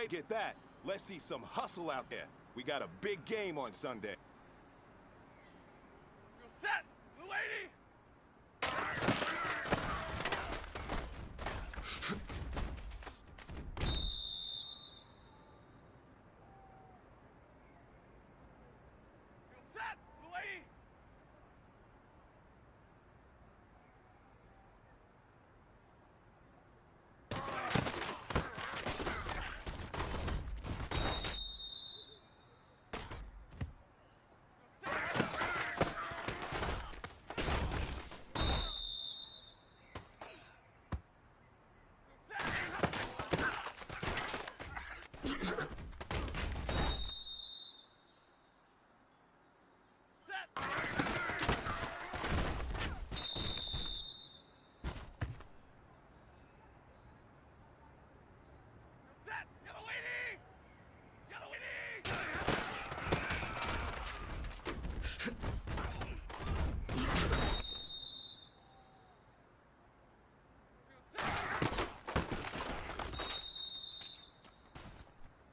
right, get that. Let's see some hustle out there. We got a big game on Sunday. You're set, lady! You're set, lady!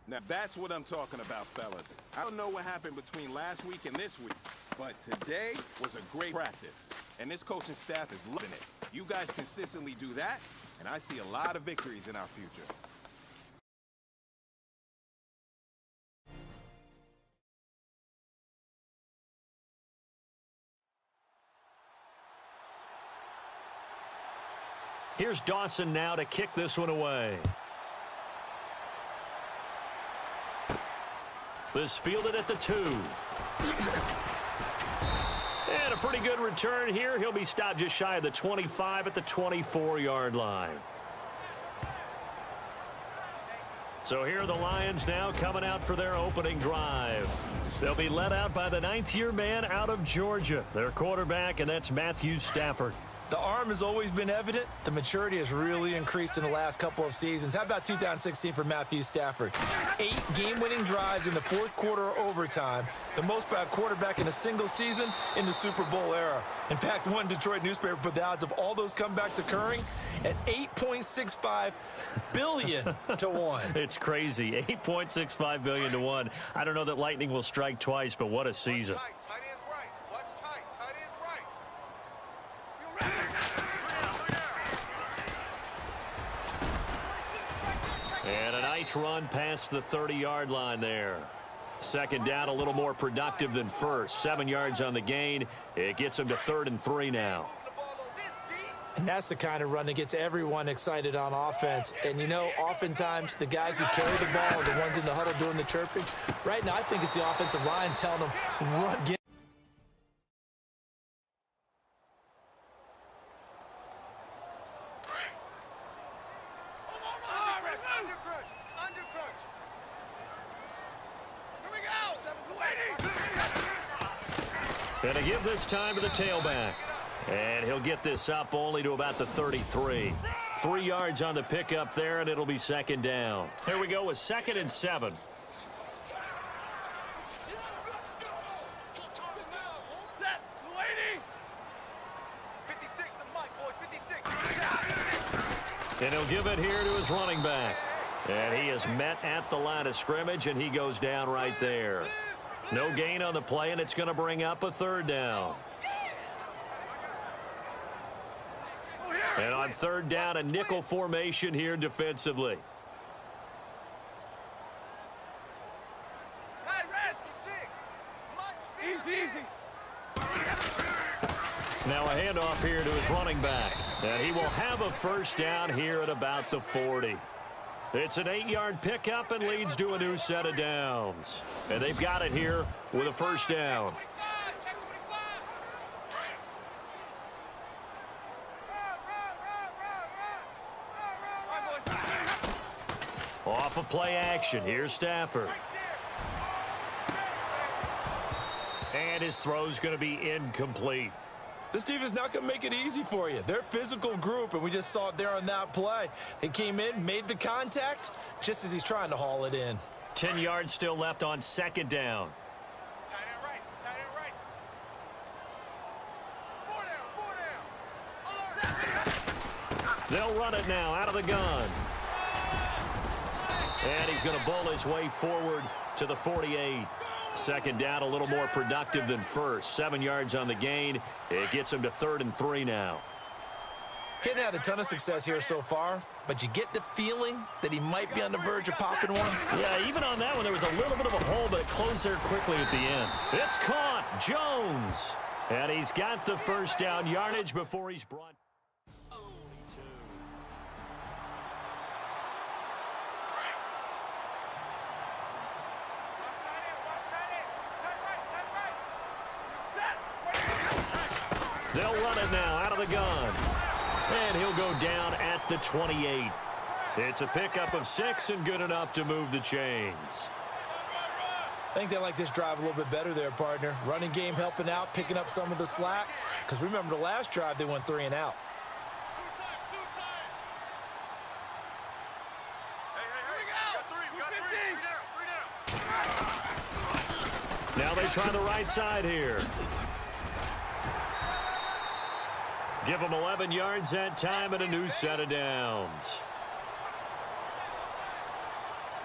Now that's what I'm talking about, fellas. I don't know what happened between last week and this week, but today was a great practice. And this coaching staff is loving it. You guys consistently do that, and I see a lot of victories in our future. Here's Dawson now to kick this one away. This fielded at the 2. And a pretty good return here. He'll be stopped just shy of the 25 at the 24-yard line. So here are the Lions now coming out for their opening drive. They'll be led out by the 9th-year man out of Georgia, their quarterback, and that's Matthew Stafford. The arm has always been evident. The maturity has really increased in the last couple of seasons. How about 2016 for Matthew Stafford? 8 game-winning drives in the fourth quarter or overtime, the most by a quarterback in a single season in the Super Bowl era. In fact, one Detroit newspaper put the odds of all those comebacks occurring at 8.65 billion to 1. It's crazy. 8.65 billion to 1. I don't know that lightning will strike twice, but what a season. And a nice run past the 30-yard line there. Second down, a little more productive than first. 7 yards on the gain. It gets him to 3rd and 3 now. And that's the kind of run that gets everyone excited on offense. And, you know, oftentimes the guys who carry the ball are the ones in the huddle doing the chirping. Right now, I think it's the offensive line telling them, run, get. Going to give this time to the tailback. And he'll get this up only to about the 33. 3 yards on the pickup there, and it'll be second down. Here we go with 2nd and 7. And he'll give it here to his running back. And he is met at the line of scrimmage, and he goes down right there. No gain on the play, and it's going to bring up a 3rd down. And on 3rd down, a nickel formation here defensively. Now a handoff here to his running back. And he will have a 1st down here at about the 40. It's an 8-yard pickup and leads to a new set of downs. And they've got it here with a 1st down. Off of play action, here's Stafford. And his throw's going to be incomplete. This defense not going to make it easy for you. They're a physical group, and we just saw it there on that play. He came in, made the contact, just as he's trying to haul it in. 10 yards still left on 2nd down. Tight end right, tight end right. 4 down, 4 down. Alert. They'll run it now out of the gun. And he's going to bowl his way forward to the 48. Second down, a little more productive than first. 7 yards on the gain. It gets him to 3rd and 3 now. Hadn't had a ton of success here so far, but you get the feeling that he might be on the verge of popping one. Yeah, even on that one, there was a little bit of a hole, but it closed there quickly at the end. It's caught. Jones. And he's got the first down yardage before he's brought. They'll run it now out of the gun. And he'll go down at the 28. It's a pickup of 6 and good enough to move the chains. I think they like this drive a little bit better there, partner. Running game helping out, picking up some of the slack. Because remember, the last drive, they went 3 and out. Now they try the right side here. Give them 11 yards that time and a new set of downs.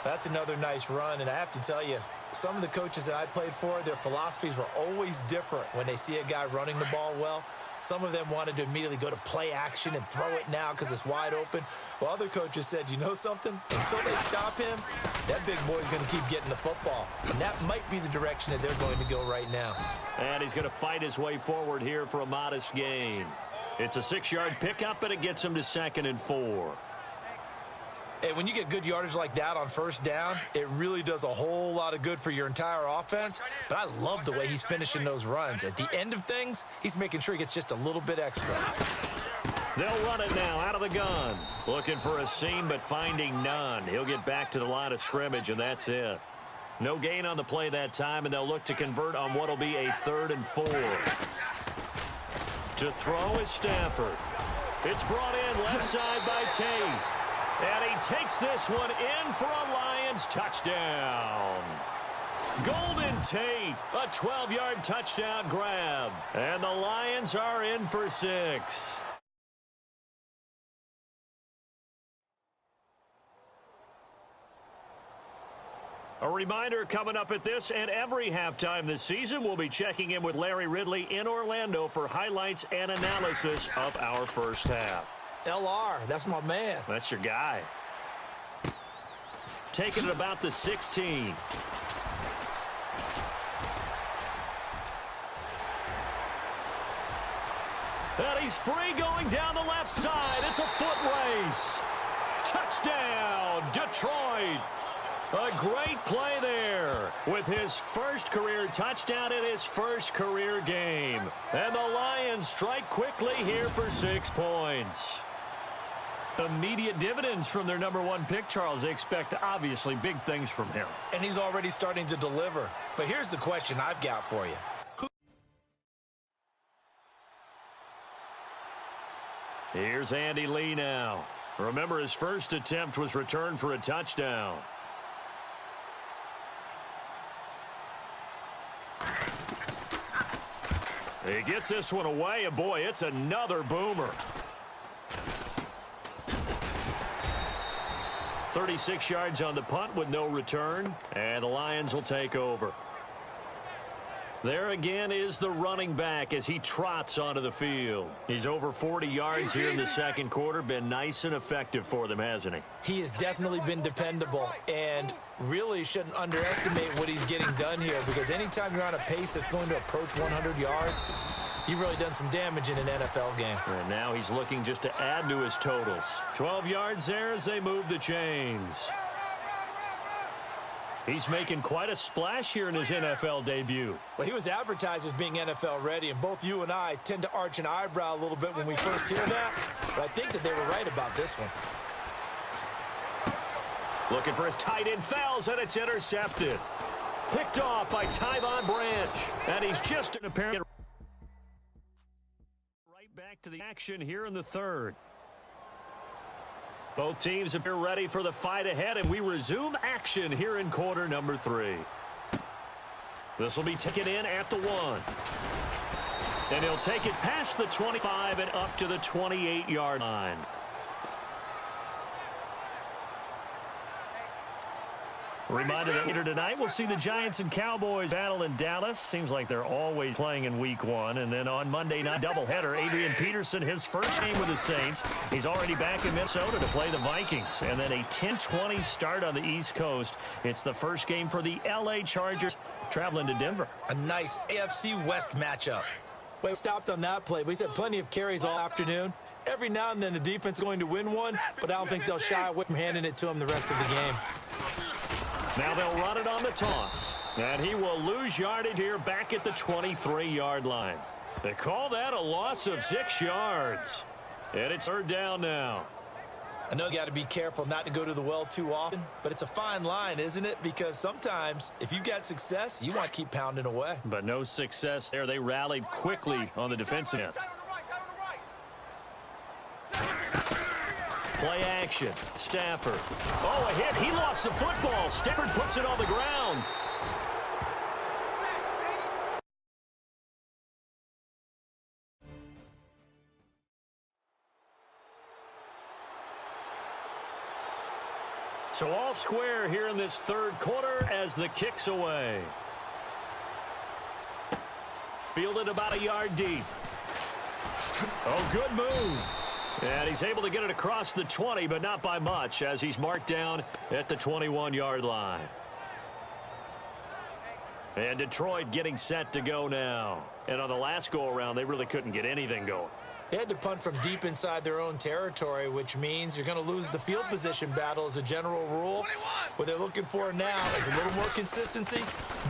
That's another nice run, and I have to tell you, some of the coaches that I played for, their philosophies were always different when they see a guy running the ball well. Some of them wanted to immediately go to play action and throw it now because it's wide open. While other coaches said, you know something? Until they stop him, that big boy's going to keep getting the football. And that might be the direction that they're going to go right now. And he's going to fight his way forward here for a modest gain. It's a 6-yard pickup, and it gets him to 2nd and 4. And when you get good yardage like that on first down, it really does a whole lot of good for your entire offense. But I love the way he's finishing those runs. At the end of things, he's making sure he gets just a little bit extra. They'll run it now out of the gun. Looking for a seam, but finding none. He'll get back to the line of scrimmage, and that's it. No gain on the play that time, and they'll look to convert on what will be a 3rd and 4. To throw is Stafford. It's brought in left side by Tate. And he takes this one in for a Lions touchdown. Golden Tate, a 12-yard touchdown grab. And the Lions are in for 6. A reminder coming up at this and every halftime this season, we'll be checking in with Larry Ridley in Orlando for highlights and analysis of our first half. LR, that's my man. That's your guy. Taking it about the 16. And he's free going down the left side. It's a foot race. Touchdown, Detroit. A great play there with his first career touchdown in his first career game. And the Lions strike quickly here for 6 points. Immediate dividends from their #1 pick, Charles. They expect, obviously, big things from him. And he's already starting to deliver. But here's the question I've got for you. Here's Andy Lee now. Remember, his first attempt was returned for a touchdown. He gets this one away, and boy, it's another boomer. 36 yards on the punt with no return, and the Lions will take over. There again is the running back as he trots onto the field. He's over 40 yards here in the second quarter. Been nice and effective for them, hasn't he? He has definitely been dependable, and really shouldn't underestimate what he's getting done here, because anytime you're on a pace that's going to approach 100 yards, you've really done some damage in an NFL game. And now he's looking just to add to his totals. 12 yards there as they move the chains. He's making quite a splash here in his NFL debut. Well, he was advertised as being NFL ready, and both you and I tend to arch an eyebrow a little bit when we first hear that, but I think that they were right about this one. Looking for his tight end, fouls, and it's intercepted. Picked off by Tyvon Branch, and he's just an apparent right back to the action here in the third. Both teams appear ready for the fight ahead, and we resume action here in quarter number 3. This will be taken in at the 1. And he'll take it past the 25 and up to the 28-yard line. Reminder that later tonight we'll see the Giants and Cowboys battle in Dallas. Seems like they're always playing in week one. And then on Monday night doubleheader, Adrian Peterson, his first game with the Saints. He's already back in Minnesota to play the Vikings. And then a 10-20 start on the East Coast. It's the first game for the L.A. Chargers traveling to Denver. A nice AFC West matchup. We stopped on that play. We had plenty of carries all afternoon. Every now and then the defense is going to win one, but I don't think they'll shy away from handing it to him the rest of the game. Now they'll run it on the toss. And he will lose yardage here back at the 23-yard line. They call that a loss of 6 yards. And it's third down now. I know you got to be careful not to go to the well too often, but it's a fine line, isn't it? Because sometimes if you got success, you want to keep pounding away. But no success there. They rallied quickly on the defensive end. Play action. Stafford. Oh, a hit. He lost the football. Stafford puts it on the ground. So all square here in this third quarter as the kick's away. Fielded about a yard deep. Oh, good move. And he's able to get it across the 20, but not by much as he's marked down at the 21-yard line. And Detroit getting set to go now. And on the last go-around, they really couldn't get anything going. They had to punt from deep inside their own territory, which means you're going to lose the field position battle as a general rule. What they're looking for now is a little more consistency,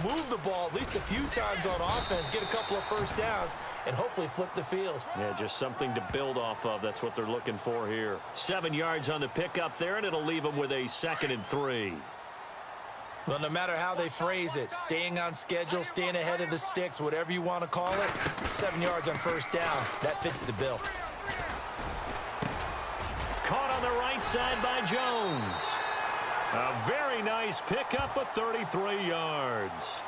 move the ball at least a few times on offense, get a couple of first downs, and hopefully flip the field. Yeah, just something to build off of. That's what they're looking for here. 7 yards on the pickup there, and it'll leave them with a 2nd and 3. Well, no matter how they phrase it, staying on schedule, staying ahead of the sticks, whatever you want to call it, 7 yards on first down, that fits the bill. Caught on the right side by Jones. A very nice pickup of 33 yards.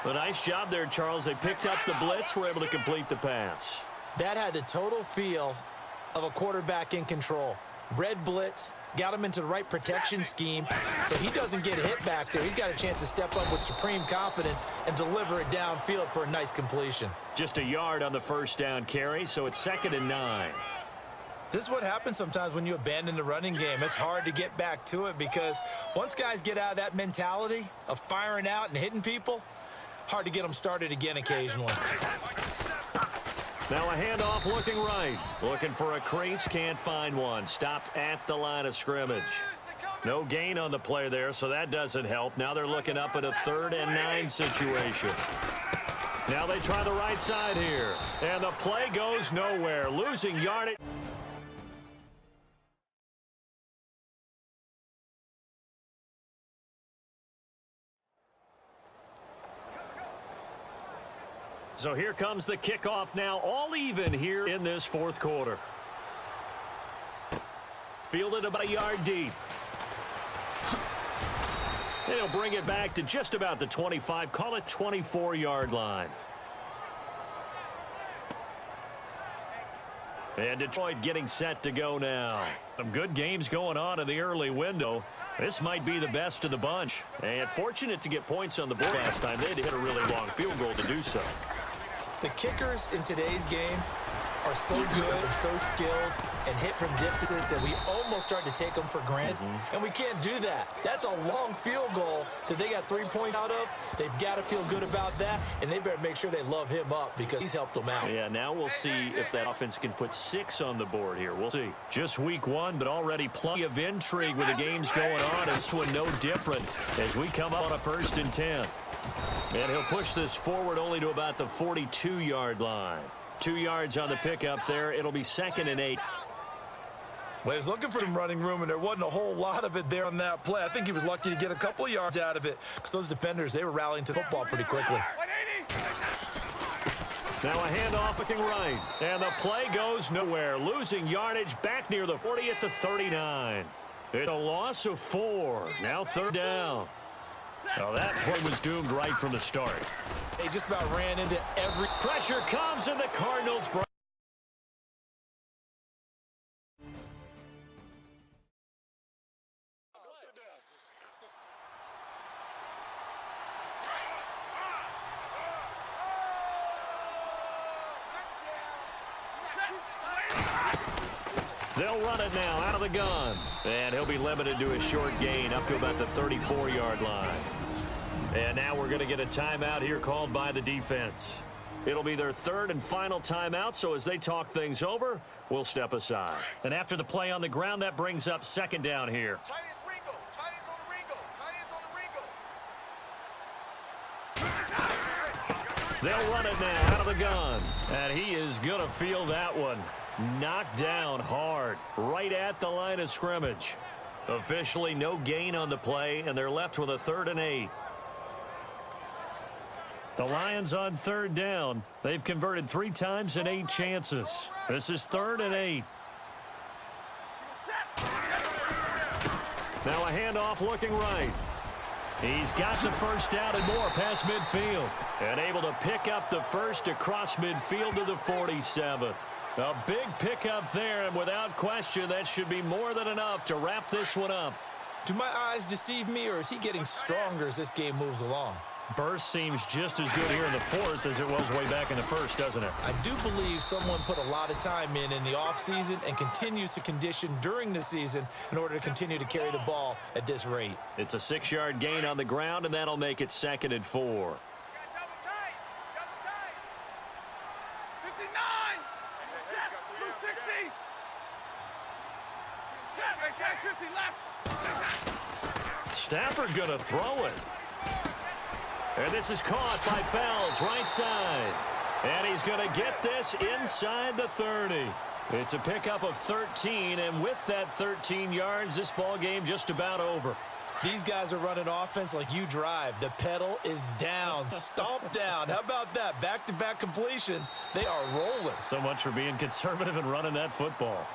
A nice job there, Charles. They picked up the blitz, were able to complete the pass. That had the total feel of a quarterback in control. Red blitz, got him into the right protection scheme, so he doesn't get hit back there. He's got a chance to step up with supreme confidence and deliver it downfield for a nice completion. Just a yard on the first down carry, so it's 2nd and 9. This is what happens sometimes when you abandon the running game. It's hard to get back to it because once guys get out of that mentality of firing out and hitting people, hard to get them started again occasionally. Now a handoff looking right. Looking for a crease, can't find one. Stopped at the line of scrimmage. No gain on the play there, so that doesn't help. Now they're looking up at a 3rd and 9 situation. Now they try the right side here. And the play goes nowhere. Losing yardage. So here comes the kickoff now, all even here in this fourth quarter. Fielded about a yard deep. They'll bring it back to just about the 25, call it 24-yard line. And Detroit getting set to go now. Some good games going on in the early window. This might be the best of the bunch. And fortunate to get points on the board last time. They had to hit a really long field goal to do so. The kickers in today's game are so good and so skilled and hit from distances that we almost start to take them for granted. And we can't do that. That's a long field goal that they got 3 points out of. They've got to feel good about that, and they better make sure they love him up because he's helped them out. Yeah, now we'll see if that offense can put 6 on the board here. We'll see. Just week 1, but already plenty of intrigue with the games going on. And this one no different as we come up on a 1st and 10. And he'll push this forward only to about the 42-yard line. 2 yards on the pickup there. It'll be 2nd and 8. Well, he was looking for some running room, and there wasn't a whole lot of it there on that play. I think he was lucky to get a couple of yards out of it because those defenders, they were rallying to the football pretty quickly. Now a handoff looking right. And the play goes nowhere. Losing yardage back near the 40 at the 39. It's a loss of 4. Now 3rd down. Now that play was doomed right from the start. They just about ran into every... Pressure comes, and the Cardinals break. They'll run it now out of the gun. And he'll be limited to a short gain up to about the 34-yard line. And now we're going to get a timeout here called by the defense. It'll be their third and final timeout, so as they talk things over, we'll step aside. And after the play on the ground, that brings up second down here. Tight ends Ringo. Tight ends on the Ringo. Tight ends on the Ringo. They'll run it now out of the gun. And he is going to feel that one. Knocked down hard, right at the line of scrimmage. Officially no gain on the play, and they're left with a 3rd and 8. The Lions on 3rd down. They've converted 3 times in 8 chances. This is 3rd and 8. Now a handoff looking right. He's got the first down and more past midfield. And able to pick up the first across midfield to the 47. A big pickup there, and without question, that should be more than enough to wrap this one up. Do my eyes deceive me, or is he getting stronger as this game moves along? Burst seems just as good here in the 4th as it was way back in the 1st, doesn't it? I do believe someone put a lot of time in the offseason and continues to condition during the season in order to continue to carry the ball at this rate. It's a 6-yard gain on the ground, and that'll make it 2nd and 4. Double tight. 59. Set. Blue 60. Set. Right side 50 left. Stafford gonna throw it. And this is caught by Fells, right side. And he's going to get this inside the 30. It's a pickup of 13, and with that 13 yards, this ball game just about over. These guys are running offense like you drive. The pedal is down, stomp down. How about that? Back-to-back completions. They are rolling. So much for being conservative and running that football.